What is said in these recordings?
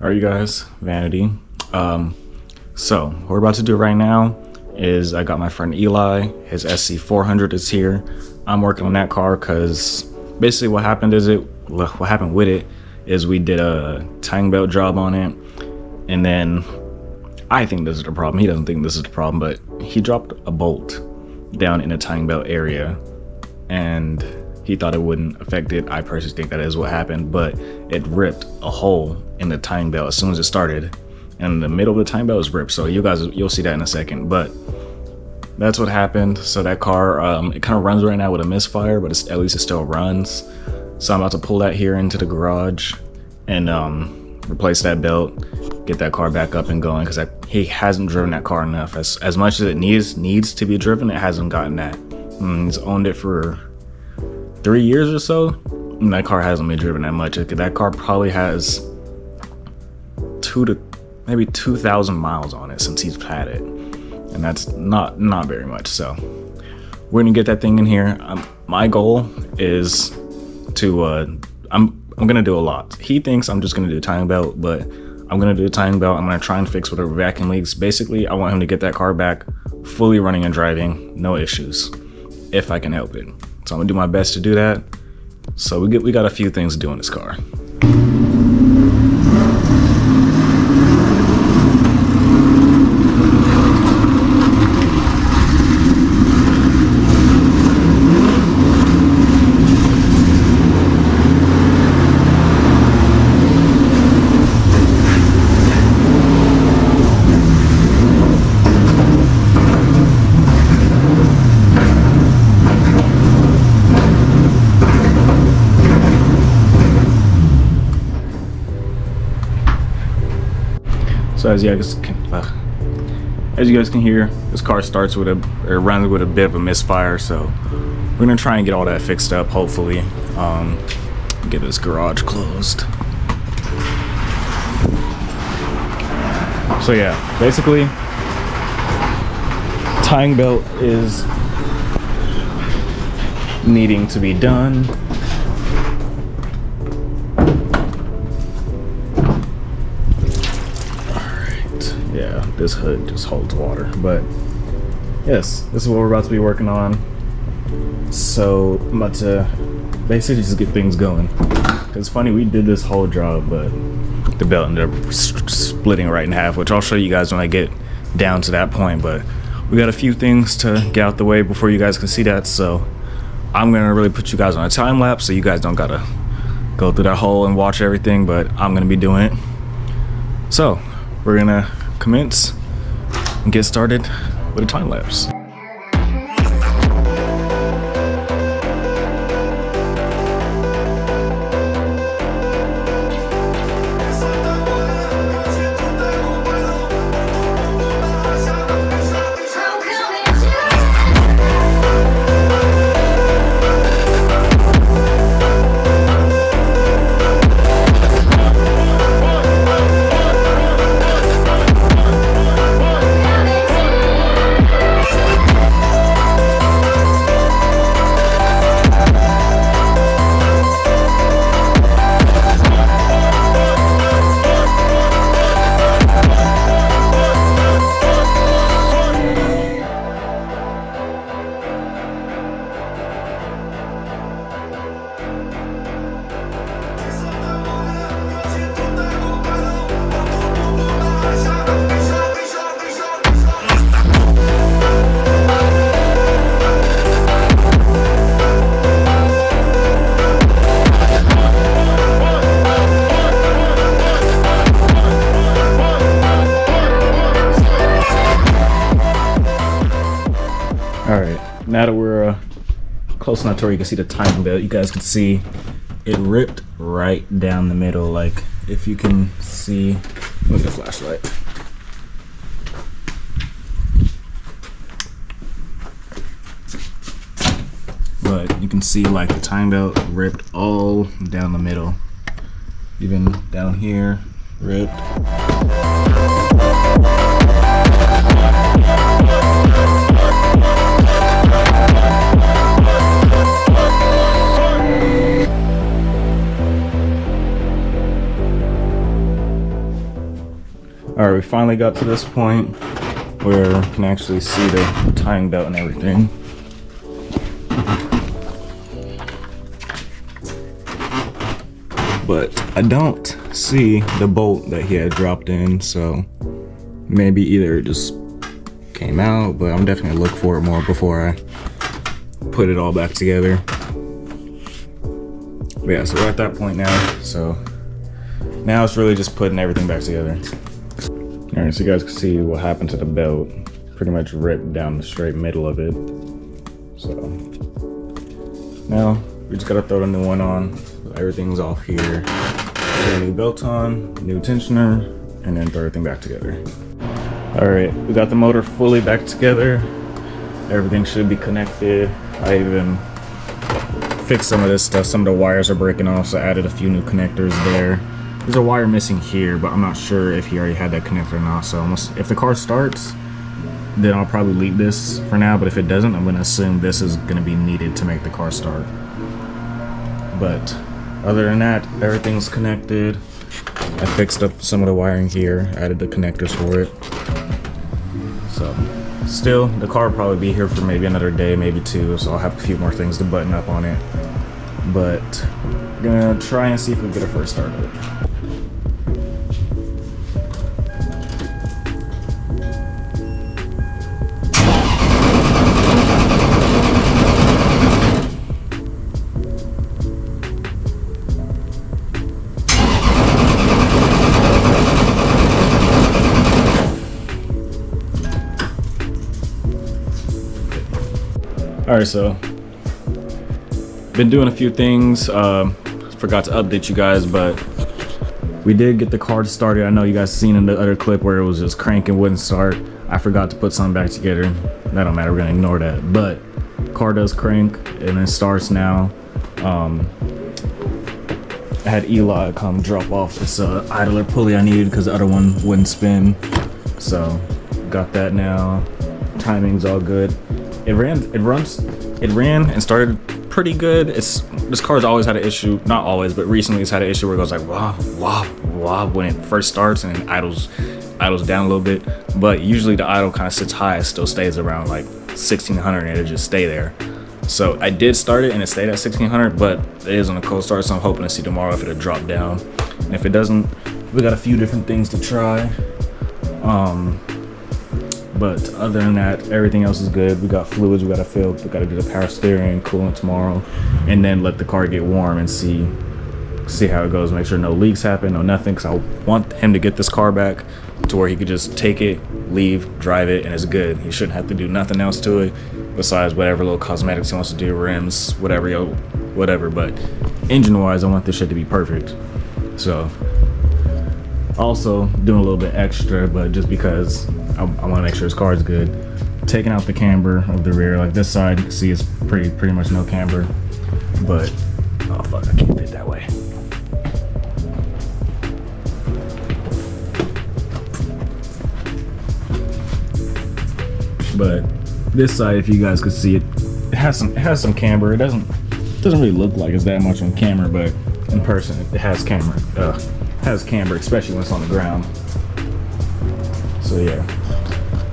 Alright, you guys, Vanity. So what we're about to do right now is I got my friend Eli, his SC400 is here. I'm working on that car because basically what happened with it is we did a timing belt job on it, and then I think this is the problem. He doesn't think this is the problem, but he dropped a bolt down in the timing belt area and he thought it wouldn't affect it. I personally think that is what happened, but it ripped a hole in the timing belt as soon as it started, and the middle of the timing belt was ripped. So you'll see that in a second, but that's what happened. So that car, it kind of runs right now with a misfire, but at least it still runs. So I'm about to pull that here into the garage and replace that belt, get that car back up and going, because he hasn't driven that car enough. As much as it needs to be driven, it hasn't gotten that. He's owned it for 3 years or so, and that car hasn't been driven that much. That car probably has 2,000 miles on it since he's had it, and that's not very much. So we're gonna get that thing in here. My goal is to I'm gonna do a lot. He thinks I'm just gonna do a timing belt, but I'm gonna do a timing belt. I'm gonna try and fix whatever vacuum leaks. Basically, I want him to get that car back fully running and driving, no issues, if I can help it. So I'm gonna do my best to do that. So we got a few things to do in this car. So as you guys can hear, this car runs with a bit of a misfire. So we're gonna try and get all that fixed up. Hopefully, get this garage closed. So yeah, basically, timing belt is needing to be done. Yeah, this hood just holds water, but yes, this is what we're about to be working on. So I'm about to basically just get things going. It's funny, we did this whole job, but the belt ended up splitting right in half, which I'll show you guys when I get down to that point. But we got a few things to get out the way before you guys can see that. So I'm gonna really put you guys on a time lapse, so you guys don't gotta go through that hole and watch everything, but I'm gonna be doing it. So we're gonna commence and get started with a time lapse. Alright, now that we're close enough to where you can see the timing belt, you guys can see it ripped right down the middle. Like, if you can see with the flashlight. But you can see like the timing belt ripped all down the middle. Even down here, ripped. All right, we finally got to this point where you can actually see the timing belt and everything. But I don't see the bolt that he had dropped in, so maybe either it just came out, but I'm definitely gonna look for it more before I put it all back together. But yeah, so we're at that point now, so now it's really just putting everything back together. All right, so you guys can see what happened to the belt. Pretty much ripped down the straight middle of it. So now we just gotta throw the new one on. Everything's off here. Put a new belt on, new tensioner, and then throw everything back together. All right, we got the motor fully back together. Everything should be connected. I even fixed some of this stuff. Some of the wires are breaking off, so I added a few new connectors there. There's a wire missing here, but I'm not sure if he already had that connector or not. So if the car starts, then I'll probably leave this for now. But if it doesn't, I'm gonna assume this is gonna be needed to make the car start. But other than that, everything's connected. I fixed up some of the wiring here, added the connectors for it. So still, the car will probably be here for maybe another day, maybe two. So I'll have a few more things to button up on it. But I'm gonna try and see if we can get a first start of it. Alright, so been doing a few things. Forgot to update you guys, but we did get the car started. I know you guys seen in the other clip where it was just cranking, wouldn't start. I forgot to put something back together. That don't matter, we're gonna ignore that. But car does crank and it starts now. I had Eli come drop off this idler pulley I needed because the other one wouldn't spin. So got that now. Timing's all good. It ran and started pretty good. This car's always had an issue, not always, but recently it's had an issue where it goes like wah wah wah when it first starts and then idles down a little bit. But usually the idle kind of sits high, it still stays around like 1600 and it'll just stay there. So I did start it and it stayed at 1600, but it is on a cold start, so I'm hoping to see tomorrow if it'll drop down. And if it doesn't, we got a few different things to try. But other than that, everything else is good. We got fluids we gotta fill. We gotta do the power steering, coolant tomorrow, and then let the car get warm and see how it goes. Make sure no leaks happen, no nothing, because I want him to get this car back to where he could just take it, leave, drive it, and it's good. He shouldn't have to do nothing else to it besides whatever little cosmetics he wants to do, rims, whatever. But engine-wise, I want this shit to be perfect. So also doing a little bit extra, but just because I want to make sure his car is good. Taking out the camber of the rear, like this side, you can see it's pretty much no camber. But oh fuck, I can't fit that way. But this side, if you guys could see it, it has some camber. It doesn't really look like it's that much on camera, but in person it has camber. Has camber, especially when it's on the ground. So yeah,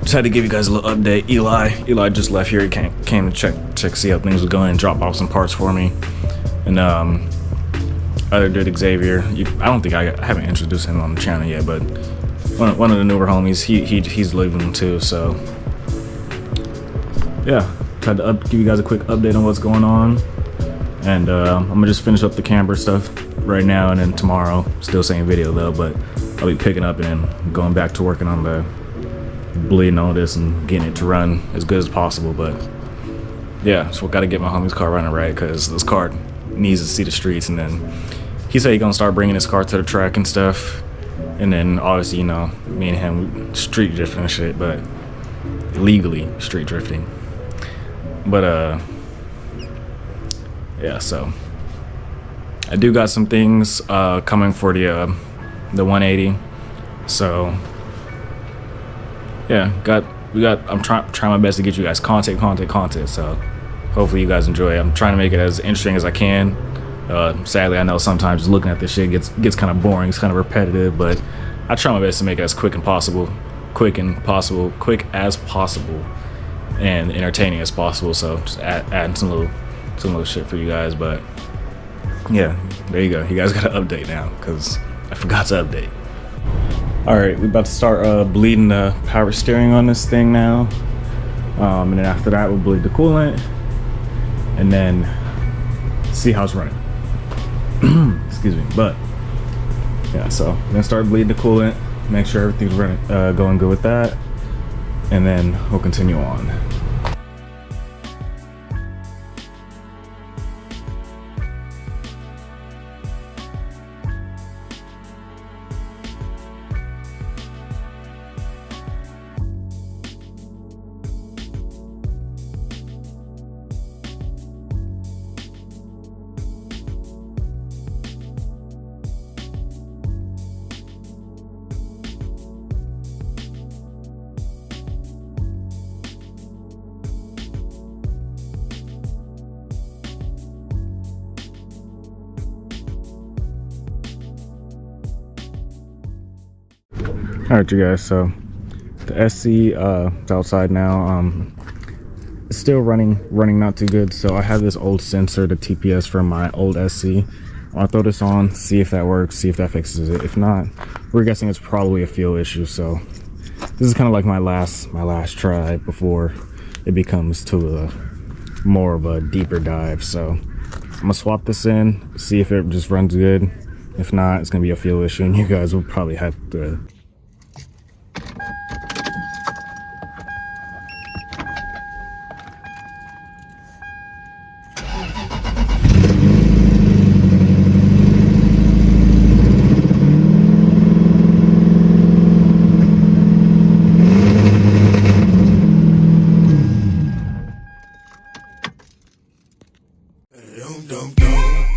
just had to give you guys a little update. Eli just left here. He came to check see how things was going and drop off some parts for me. And other dude Xavier, I don't think I haven't introduced him on the channel yet, but one of the newer homies, he's leaving too. So yeah, tried to give you guys a quick update on what's going on. And I'm gonna just finish up the camber stuff right now, and then tomorrow, still same video though, but I'll be picking up and then going back to working on the bleeding all this and getting it to run as good as possible. But yeah, so we gotta get my homie's car running right, because this car needs to see the streets. And then he said he's gonna start bringing his car to the track and stuff, and then obviously, you know, me and him street drifting and shit, but legally street drifting. But yeah, so I do got some things coming for the 180. So yeah, I'm trying my best to get you guys content. So hopefully you guys enjoy it. I'm trying to make it as interesting as I can. Sadly, I know sometimes just looking at this shit gets kind of boring. It's kind of repetitive, but I try my best to make it as quick as possible, and entertaining as possible. So just adding some little shit for you guys. But yeah, there you go. You guys got to update now because I forgot to update. All right, we're about to start bleeding the power steering on this thing now, and then after that we'll bleed the coolant, and then see how it's running. Excuse me. But yeah, so I'm gonna start bleeding the coolant, make sure everything's running, going good with that, and then we'll continue on. All right, you guys, so the SC is outside now. It's still running not too good. So I have this old sensor, the TPS from my old SC. I'll throw this on, see if that works, see if that fixes it. If not, we're guessing it's probably a fuel issue. So this is kind of like my last try before it becomes to a more of a deeper dive. So I'm gonna swap this in, see if it just runs good. If not, it's gonna be a fuel issue, and you guys will probably have to. Dum dum dum.